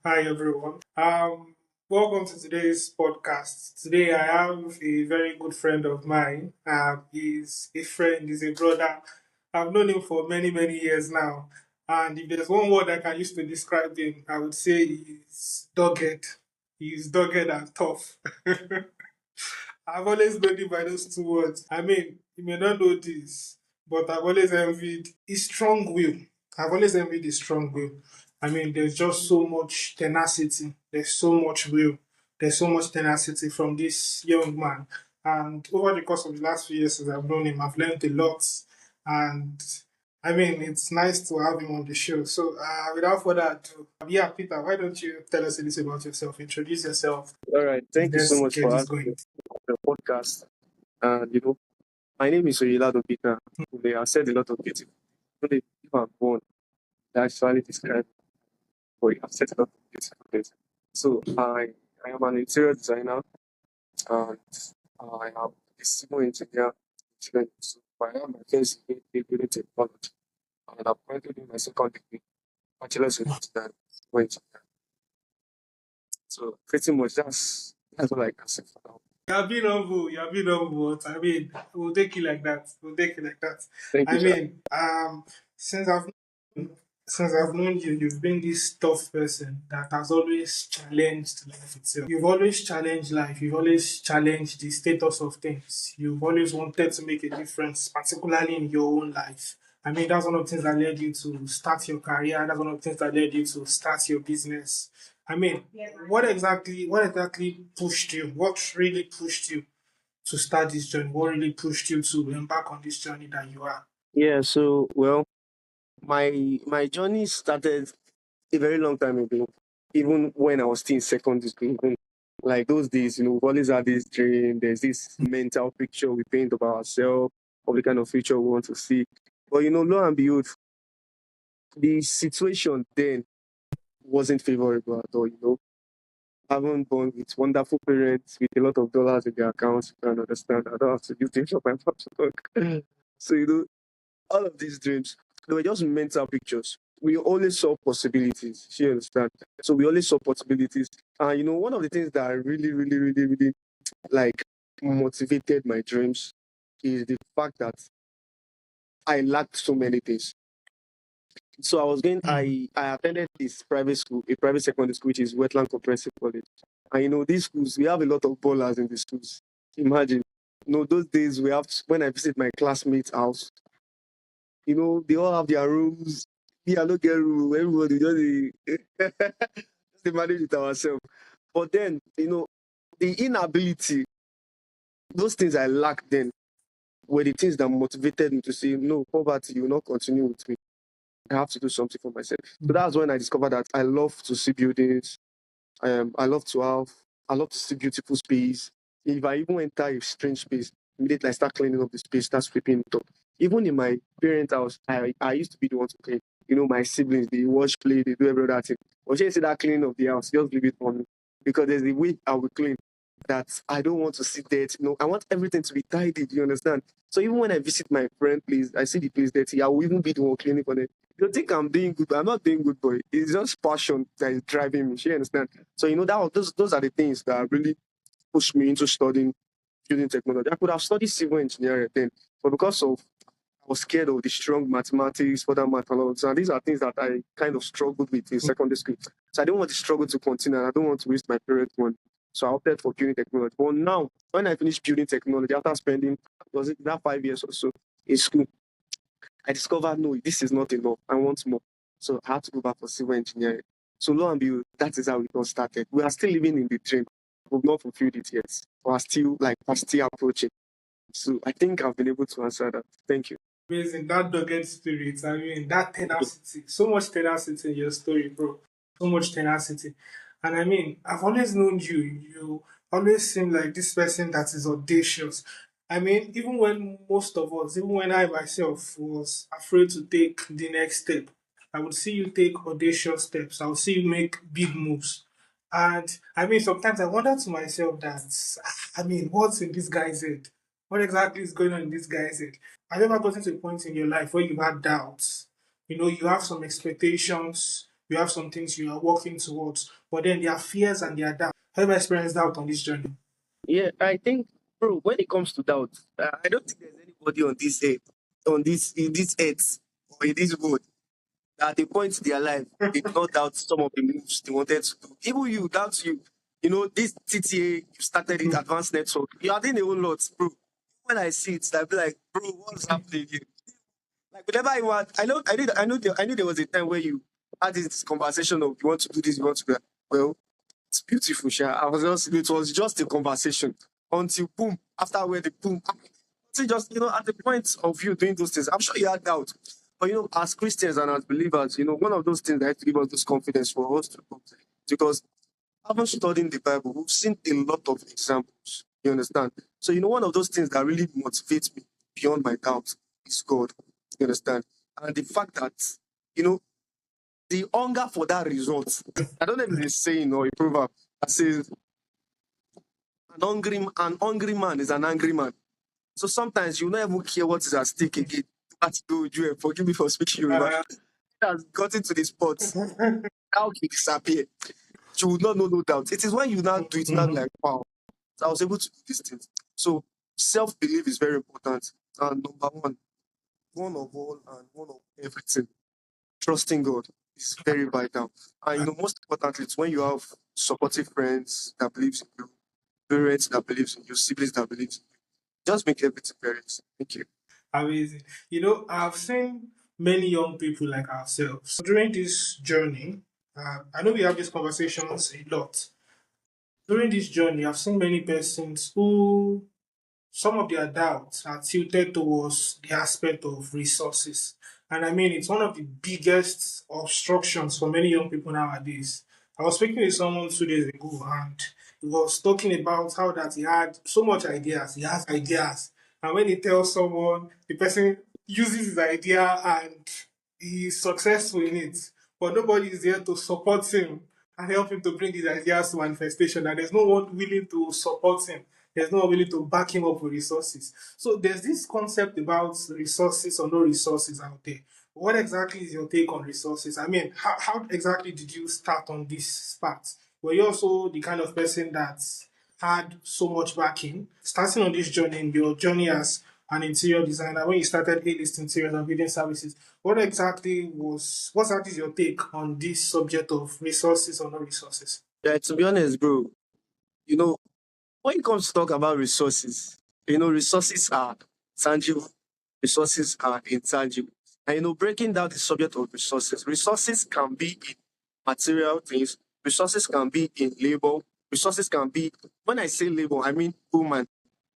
Hi everyone. Welcome to today's podcast. Today I have a very good friend of mine. He's a friend, he's a brother. I've known him for many years now. And if there's one word I can use to describe him, I would say he's dogged. He's dogged and tough. I've always known him by those two words. I mean, you may not know this, but I've always envied his strong will. I've always envied his strong will. I mean, there's just so much tenacity. There's so much will. There's so much tenacity from this young man. And over the course of the last few years as I've known him, I've learned a lot. And I mean, it's nice to have him on the show. So, without further ado, yeah, Peter, why don't you tell us a little about yourself? Introduce yourself. All right. Thank you so Let's much get for this having me going. on the podcast. And my name is Oyelado Peter. They have said a lot of beautiful. If I'm born, they actually describe, but you have said a lot of beautiful things. So I am an interior designer, and I am a civil engineer. So I am my first in building technology, and I'm currently doing my second degree, bachelor's in design, civil engineer. So pretty much that's what I can say for now. You're being humble. You're being humble. But I mean, we'll take it like that. We'll take it like that. Thank you, I sir. mean, since I've since I've known you, you've been this tough person that has always challenged life itself. You've always challenged life. You've always challenged the status of things. You've always wanted to make a difference, particularly in your own life. I mean, that's one of the things that led you to start your career. That's one of the things that led you to start your business. I mean, what exactly pushed you? What really pushed you to start this journey? What really pushed you to embark on this journey that you are? Yeah, so well, my journey started a very long time ago, even when I was still in secondary school. Even like those days, we've always had this dream. There's this mental picture we paint of ourselves, of the kind of future we want to see. But lo and behold, the situation then wasn't favorable at all. Having born with wonderful parents with a lot of dollars in their accounts, you can understand. I don't have to do things for my mom to talk. So, all of these dreams, they were just mental pictures. We always saw possibilities. You understand? So we always saw possibilities. And one of the things that really like motivated my dreams is the fact that I lacked so many things. So I was going, I attended this private school, a private secondary school, which is Wetland Comprehensive College. And these schools, we have a lot of ballers in the schools. Imagine, those days when I visit my classmates' house, they all have their rooms. Me, I don't get room. Everybody just dey manage it ourselves. But then, the inability, those things I lacked then were the things that motivated me to say, no, poverty will not continue with me. I have to do something for myself. So that's when I discovered that I love to see buildings. I love to see beautiful space. If I even enter a strange space, immediately I start cleaning up the space, start sweeping it up. Even in my parents' house, I used to be the one to clean. My siblings, they watch play, they do every other thing. But she say that cleaning of the house, just leave it on me. Because there's a way I will clean that I don't want to see dirt. I want everything to be tidy, do you understand? So even when I visit my friend place, I see the place dirty, I will even be the one cleaning for them. You think I'm doing good, but I'm not doing good, boy. It's just passion that is driving me. She understand. So those are the things that really pushed me into studying building technology. I could have studied civil engineering then, but because of I was scared of the strong mathematics, further math and all. So these are things that I kind of struggled with in secondary school. So I didn't want to struggle to continue. And I don't want to waste my parents' money. So I opted for building technology. But now, when I finished building technology, after spending was it that 5 years or so in school, I discovered no, this is not enough. I want more. So I had to go back for civil engineering. So lo and behold, that is how it all started. We are still living in the dream. We've not fulfilled it yet. We're still approaching. So I think I've been able to answer that. Thank you. Amazing, that dogged spirit. I mean, that tenacity. So much tenacity in your story, bro. So much tenacity. And I mean, I've always known you. You always seem like this person that is audacious. I mean, even when most of us, even when I myself was afraid to take the next step, I would see you take audacious steps. I would see you make big moves. And I mean, sometimes I wonder to myself that, I mean, what's in this guy's head? What exactly is going on in this guy's head? Have you ever gotten to a point in your life where you've had doubts? You know, you have some expectations, you have some things you are working towards, but then there are fears and there are doubts. Have you experienced doubt on this journey? Yeah, I think, bro, when it comes to doubt, I don't think there's anybody on this earth, in this earth, or in this world, that at a point in their life, they did not doubt some of the moves they wanted to do. Even you, doubt you. You know, this TTA, you started it, advanced network. You are doing a whole lot, bro. When I see it, I'll be like, bro, what's happening here? Like, whenever I want, I knew there was a time where you had this conversation of you want to do this, you want to do that. Well, it's beautiful, Sha. It was just a conversation until boom, after where the boom. See, just, at the point of you doing those things, I'm sure you had doubt. But, as Christians and as believers, one of those things that have to give us this confidence for us to go. Because having studied the Bible, we've seen a lot of examples. You understand? So, one of those things that really motivates me beyond my doubt is God. You understand? And the fact that, you know, the hunger for that result. I don't know if it's a saying or a proverb that says an hungry man is an angry man. So sometimes you don't even care what is at stake again. That's do you forgive me for speaking Yoruba. Uh, Has gotten to the spot. How can disappear? You will not know, no doubt. It is when you now do it, not mhm. like, wow, I was able to do these things. So self-belief is very important. And number one of all and one of everything, trusting God is very vital. And most importantly, it's when you have supportive friends that believes in you, parents that believes in you, siblings that believes in you. Just make everything very easy. Thank you. Amazing. I've seen many young people like ourselves during this journey. I know we have these conversations a lot. During this journey, I've seen many persons who some of their doubts are tilted towards the aspect of resources. And I mean, it's one of the biggest obstructions for many young people nowadays. I was speaking with someone 2 days ago and he was talking about how that he had so much ideas. He has ideas. And when he tells someone, the person uses his idea and he's successful in it. But nobody is there to support him and help him to bring his ideas to manifestation. And there's no one willing to support him. There's no one willing to back him up with resources. So there's this concept about resources or no resources out there. What exactly is your take on resources? I mean, how exactly did you start on this path? Were you also the kind of person that had so much backing? Starting on this journey, in your journey as an interior designer, when you started A-list interiors and building services, what exactly is your take on this subject of resources or no resources? Yeah, to be honest, bro, you know, when it comes to talk about resources, resources are tangible, resources are intangible. And breaking down the subject of resources can be in material things, resources can be in labor, resources can be, when I say labor, I mean human.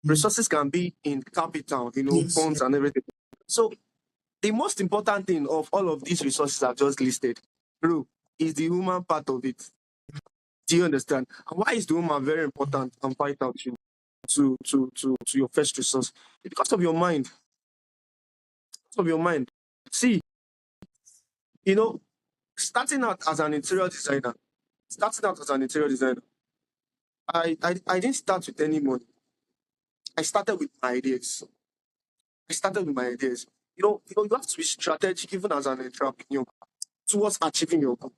Resources can be in capital, Yes. funds and everything. So the most important thing of all of these resources I've just listed, bro, is the human part of it. Do you understand? And why is the woman very important and vital to your first resource? It's because of your mind. Because of your mind. See, you know, starting out as an interior designer, starting out as an interior designer, I didn't start with any money. I started with my ideas. I started with my ideas. You have to be strategic even as an entrepreneur towards achieving your goal.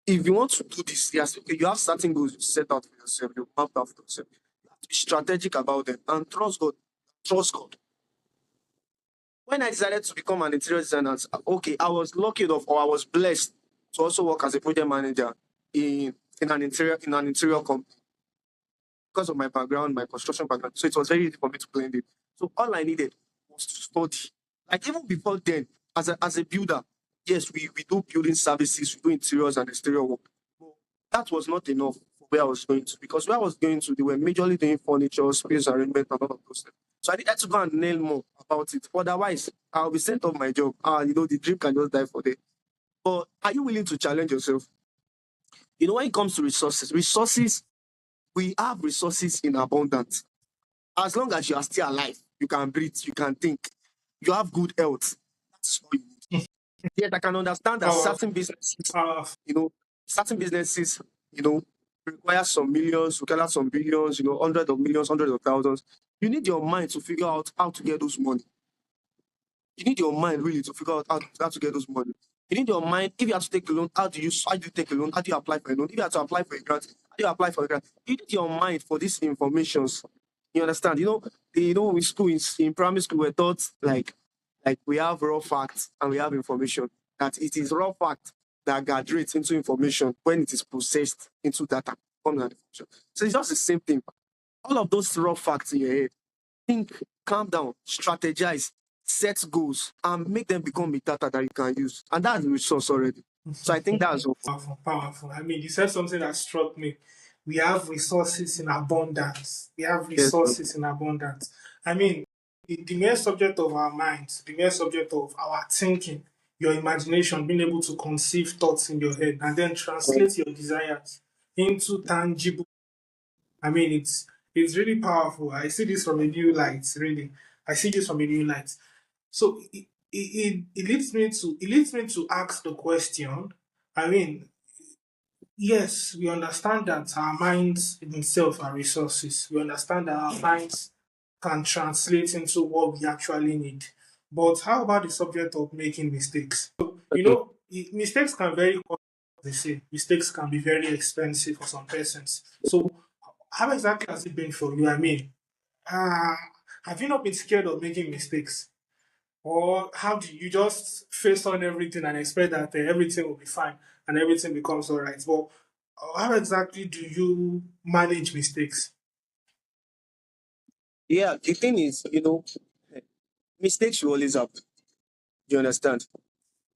If you want to do this, yes, okay, you have certain goals you set out for yourself, you map out for yourself. You have to be strategic about them and trust God. Trust God. When I decided to become an interior designer, okay, I was lucky enough or I was blessed to also work as a project manager in an interior company because of my background, my construction background. So it was very easy for me to blend it. So all I needed was to study. Like even before then, as a builder, yes, we do building services, we do interiors and exterior work. But that was not enough for where I was going to because where I was going to, they were majorly doing furniture, space arrangement, and all of those things. So I needed to go and nail more about it. Otherwise, I'll be sent off my job. The dream can just die for day. But are you willing to challenge yourself? When it comes to resources, we have resources in abundance. As long as you are still alive, you can breathe, you can think, you have good health. That's all you need. Yet I can understand that Power, certain businesses, power. you know, certain businesses, require some millions, require some billions, hundreds of millions, hundreds of thousands. You need your mind to figure out how to get those money. You need your mind really to figure out how to get those money. You need your mind. If you have to take a loan, how do you take a loan? How do you apply for a loan? If you have to apply for a grant, how do you apply for a grant? You need your mind for these informations. You understand? In school, in primary school, we're taught like we have raw facts and we have information. That it is raw fact that graduates into information when it is processed into data. Comes as information. So it's just the same thing. All of those raw facts in your head, think, calm down, strategize, set goals, and make them become a data that you can use. And that's the resource already. So I think that's all. Powerful, powerful. I mean, you said something that struck me. We have resources in abundance. We have Yes, resources in abundance. I mean, the mere subject of our minds, the mere subject of our thinking, your imagination, being able to conceive thoughts in your head and then translate your desires into tangible. I mean, it's really powerful. I see this from a new light. Really, I see this from a new light. So it leads me to ask the question. I mean, yes, we understand that our minds in itself are resources. We understand that our minds can translate into what we actually need. But how about the subject of making mistakes? okay. Mistakes can vary. They say mistakes can be very expensive for some persons. So, how exactly has it been for you? I mean, uh, have you not been scared of making mistakes? Or how do you just face on everything and expect that everything will be fine and everything becomes all right? Well, how exactly do you manage mistakes? Yeah, the thing is, mistakes will always happen. Do you understand?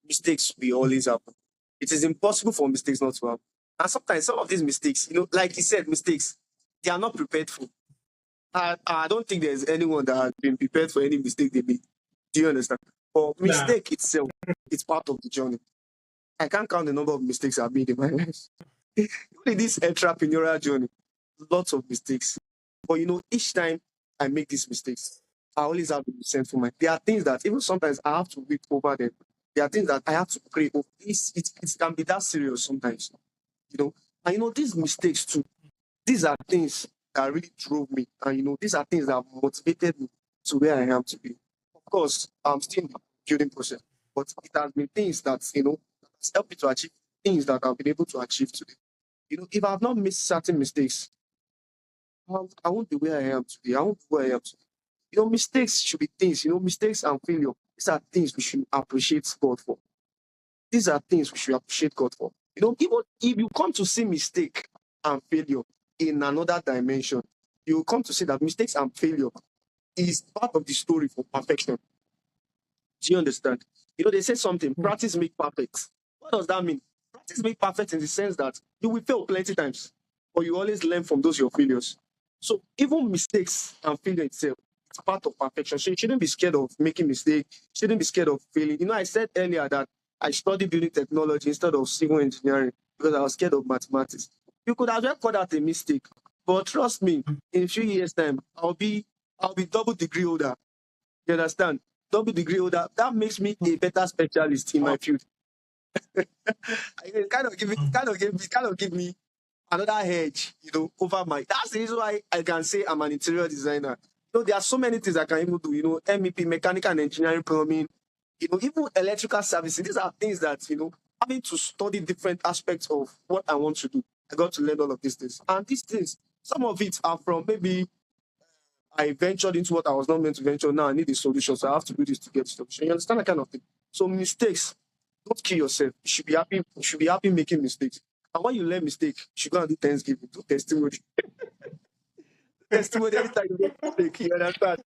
Mistakes will always happen. It is impossible for mistakes not to happen. And sometimes some of these mistakes, like you said, mistakes, they are not prepared for. I don't think there's anyone that has been prepared for any mistake they made. Do you understand? But Nah. mistake itself, it's part of the journey. I can't count the number of mistakes I've made in my life. In this entrepreneurial journey, lots of mistakes. But each time I make these mistakes, I always have to be resentful mind. There are things that even sometimes I have to weep over them. There are things that I have to pray over. It can be that serious sometimes. You know. And these mistakes too, these are things that really drove me. And these are things that motivated me to where I am today. Of course, I'm still in the building process, but it has been things that has helped me to achieve things that I've been able to achieve today. If I've not made certain mistakes, I won't be where I am today. I won't be where I am today. Mistakes should be things, mistakes and failure. These are things we should appreciate God for. These are things we should appreciate God for. Even if you come to see mistake and failure in another dimension, you will come to see that mistakes and failure is part of the story for perfection. Do you understand? They say something, practice make perfect. What does that mean? Practice make perfect in the sense that you will fail plenty times, but you always learn from those your failures. So even mistakes and failure itself, it's part of perfection. So you shouldn't be scared of making mistakes. You shouldn't be scared of failing. I said earlier that I studied building technology instead of civil engineering because I was scared of mathematics. You could have just called that a mistake, but trust me, in a few years' time, I'll be double degree holder. You understand? Double degree holder. That makes me a better specialist in my field. It kind of give me another edge, over my. That's the reason why I can say I'm an interior designer. There are so many things I can even do. MEP, mechanical and engineering, plumbing. Even electrical services. These are things that having to study different aspects of what I want to do. I got to learn all of these things, and these things, some of it are from maybe I ventured into what I was not meant to venture. Now I need a solution, so I have to do this to get the solution. You understand that kind of thing? So mistakes, don't kill yourself. You should be happy. You should be happy making mistakes. And when you learn mistake, you should go and do Thanksgiving, do testimony. Testimony anytime you make mistake. You understand?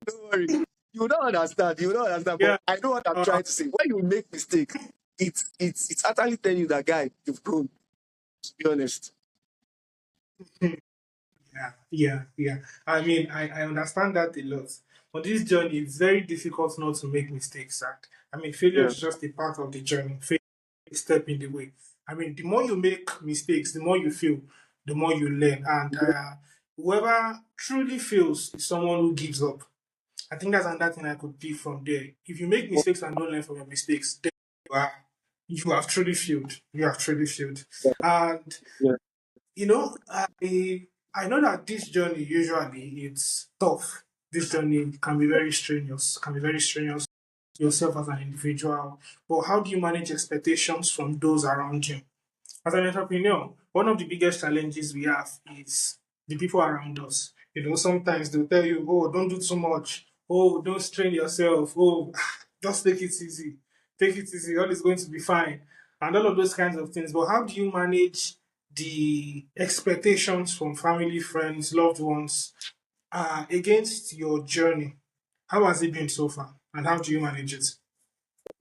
Don't worry. You don't understand. You don't understand. But Yeah. I know what I'm Uh, trying to say. When you make mistake, it's actually telling you that guy, you've grown. To be honest. yeah. I mean, I understand that a lot. On this journey, it's very difficult not to make mistakes. I mean, failure Yeah. is just a part of the journey. Failure is a step in the way. I mean, the more you make mistakes, the more you fail, the more you learn. And whoever truly fails is someone who gives up. I think that's another thing I could be from there. If you make mistakes and don't learn from your mistakes, then you are you have truly failed. You have truly failed. And Yeah. I know that this journey usually it's tough. This journey can be very strenuous. Can be very strenuous. yourself as an individual, but how do you manage expectations from those around you? As an entrepreneur, one of the biggest challenges we have is the people around us. Sometimes they'll tell you, oh, don't do too much. Oh, don't strain yourself. Oh, just take it easy. Take it easy. All is going to be fine. And all of those kinds of things. But how do you manage the expectations from family, friends, loved ones against your journey? How has it been so far? And how do you manage it?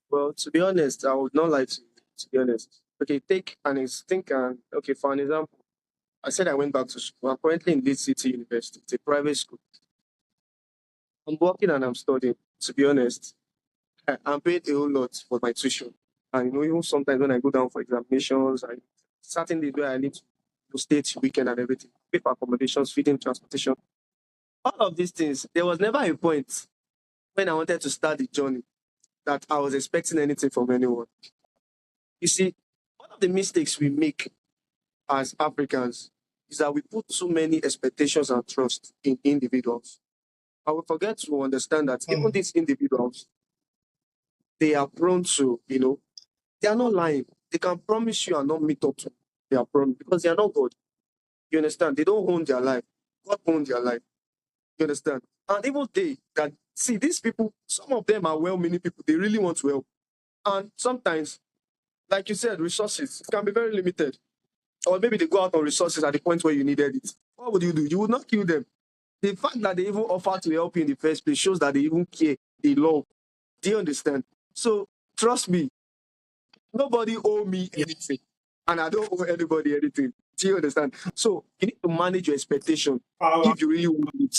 Well, to be honest, I would not like to be honest. Okay, okay, for an example, I said I went back to school. I'm currently in Leeds City University. It's a private school. I'm working and I'm studying. To be honest, I'm paying a whole lot for my tuition. And even sometimes when I go down for examinations, I certain days where I need to stay till weekend and everything, pay for accommodations, feeding, transportation, all of these things. There was never a point when I wanted to start the journey that I was expecting anything from anyone. You see, one of the mistakes we make as Africans is that we put too many expectations and trust in individuals. And we forget to understand that even Mm, these individuals, they are prone to, they are not lying. They can promise you and not meet up to their promise because they are not God. You understand? They don't own their life. God owns their life. You understand? And even they that see these people, some of them are well-meaning people. They really want to help. And sometimes, like you said, resources can be very limited. Or maybe they go out on resources at the point where you needed it. What would you do? You would not kill them. The fact that they even offer to help you in the first place shows that they even care, they love. Do you understand? So trust me, nobody owe me yeah. anything. And I don't owe anybody anything. Do you understand? So you need to manage your expectation Power. if you really want it.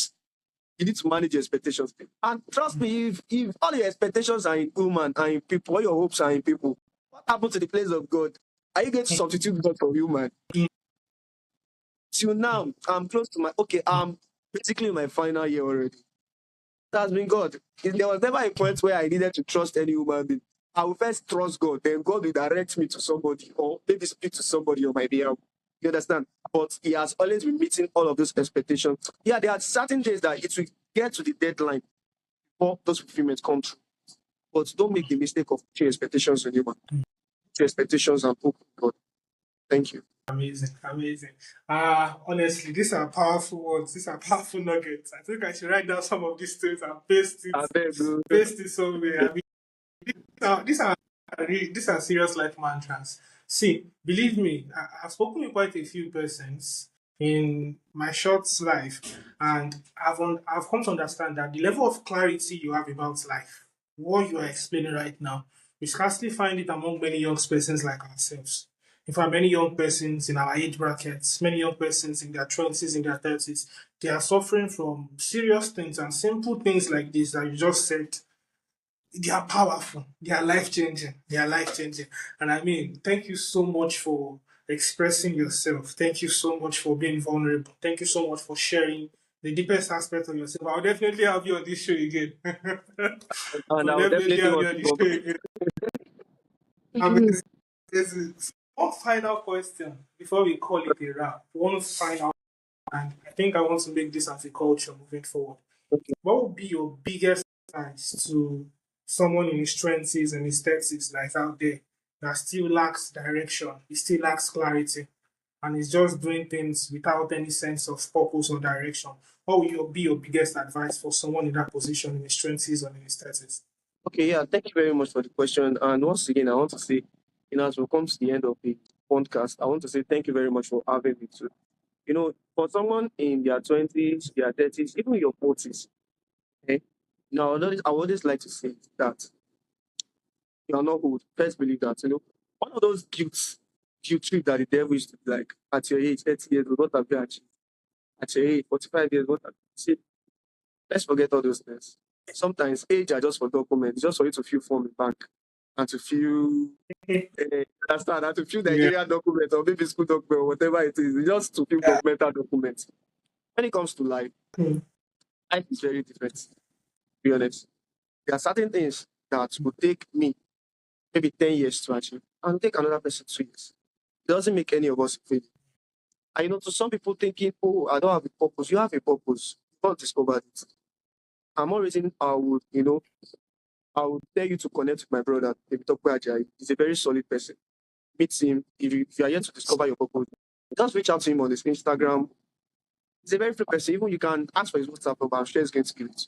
You need to manage your expectations. And trust me, if all your expectations are in human and in people, all your hopes are in people, what happened to the place of God? Are you going to substitute God for human? Till now, I'm close to I'm basically in my final year already. That's been God. There was never a point where I needed to trust any human being. I will first trust God, then God will direct me to somebody or maybe speak to somebody on my behalf. You understand? But He has always been meeting all of those expectations. Yeah, there are certain days that it will get to the deadline before those fulfillments come true. But don't make the mistake of putting expectations on human. Put your expectations and hope in God. Thank you. Amazing, amazing. Honestly, these are powerful words. These are powerful nuggets. I think I should write down some of these things and I beg you. paste it somewhere. I mean, these are serious life mantras. See, believe me, I've spoken with quite a few persons in my short life, and I've come to understand that the level of clarity you have about life, what you are explaining right now, we scarcely find it among many young persons like ourselves. In fact, many young persons in our age brackets, many young persons in their 20s, in their 30s, they are suffering from serious things and simple things like this that you just said. They are powerful. They are life changing. They are life changing. And I mean, thank you so much for expressing yourself. Thank you so much for being vulnerable. Thank you so much for sharing the deepest aspect of yourself. I'll definitely have you on this show again. And I'll I would definitely definitely have want you on to this talk. show again. Amazing. This is one final question before we call it a wrap. One final, and I think I want to make this as a culture moving forward. What would be your biggest advice to someone in his 20s and his 30s like out there that still lacks direction, he still lacks clarity, and is just doing things without any sense of purpose or direction? What would be your biggest advice for someone in that position in his 20s or in his 30s? Okay, yeah, thank you very much for the question. And once again, I want to say, as we come to the end of the podcast, I want to say thank you very much for having me too. For someone in their 20s, their 30s, even your 40s, okay, I would always like to say that you are not old. First, believe that, one of those guilt trip that the devil used to be like, at your age, 30 years, what have you achieved? At your age, 45 years, what have you see, let's forget all those things. Sometimes age are just for documents, just for you to fill form in bank and to fill understand and to fill Yeah. Nigerian documents or maybe school document or whatever it is. It's just to fill governmental documents. When it comes to Mm. life is very different, to be honest. There are certain things that would take me maybe 10 years to achieve and take another person 2 years. It doesn't make any of us fail. And to some people thinking, oh, I don't have a purpose. You have a purpose. You've not discovered it. I'm not raising our wood, I would tell you to connect with my brother, Ebitope Ajayi. He's a very solid person. Meet him. If you are yet to discover your purpose, just reach out to him on his Instagram. He's a very free person. Even you can ask for his WhatsApp number. I'm sure he's going to give it.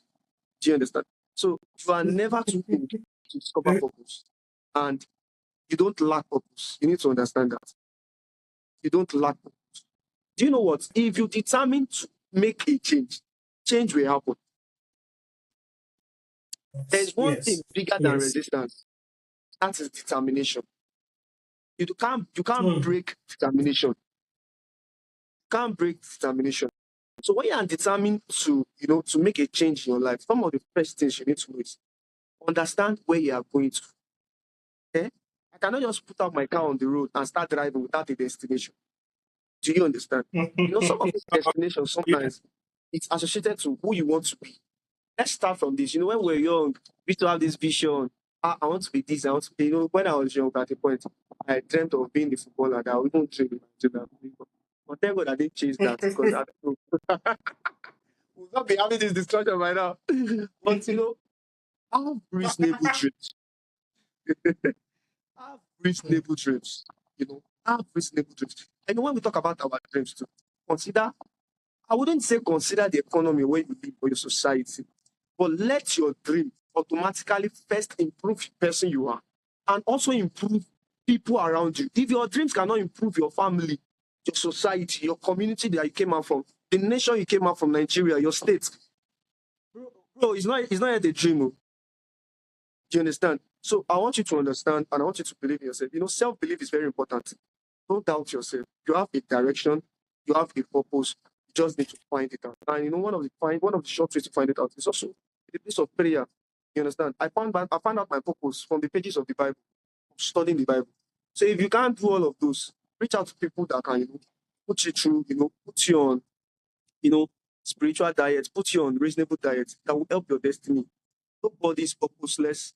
Do you understand? So you are never too old to discover purpose. And you don't lack purpose. You need to understand that. You don't lack purpose. Do you know what? If you determine to make a change, change will happen. There's one thing Yes. bigger than Yes. resistance. That is determination. You can't Mm. break determination. You can't break determination. So when you are determined to, to make a change in your life, some of the first things you need to do is understand where you are going to. Okay? I cannot just put out my car on the road and start driving without a destination. Do you understand? Some of these destinations Yeah. sometimes it's associated to who you want to be. Let's start from this. When we were young, we used to have this vision. I want to be this. I want to be. When I was young, at a point, I dreamt of being the footballer that I would even dream to that. But thank God I didn't chase that because I don't know. We'll not be having this discussion right now. But have reasonable dreams. Have reasonable dreams. Have reasonable dreams. And when we talk about our dreams too, consider. I wouldn't say consider the economy where you live or your society, but let your dream automatically first improve the person you are and also improve people around you. If your dreams cannot improve your family, your society, your community that you came out from, the nation you came out from, Nigeria, your state, bro, it's not yet a dream. Oh. Do you understand? So I want you to understand and I want you to believe in yourself. Self-belief is very important. Don't doubt yourself. You have a direction, you have a purpose. You just need to find it out. And one of the short ways to find it out is also the place of prayer. You understand? I found out my purpose from the pages of the Bible, studying the Bible. So if you can't do all of those, reach out to people that can, put you through, put you on, you know, spiritual diet, put you on reasonable diet that will help your destiny. Nobody is purposeless.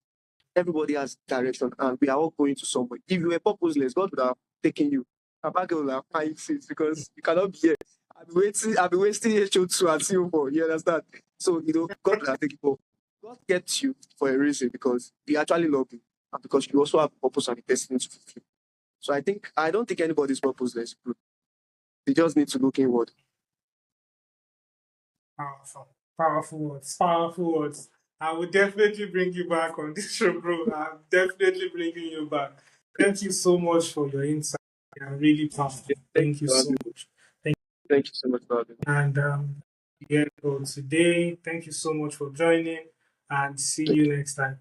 Everybody has direction, and we are all going to somewhere. If you were purposeless, God would have taken you. Abaka will have 5 6 because you cannot be here. I'll be wasting HO2 and CO4. You understand? So, God will have taken you. God gets you for a reason because He actually loves you and because you also have purpose and a destiny to fulfill. So I don't think anybody's purposeless. They just need to look inward. Powerful. Powerful words. Powerful words. I will definitely bring you back on this show, bro. I'm definitely bringing you back. Thank you so much for your insight. Yeah, really powerful. Yeah, thank Thank you you for so having me. much. Thank Thank you so much for having me. and yeah, for today. Thank you so much for joining and see Thank you you. next time.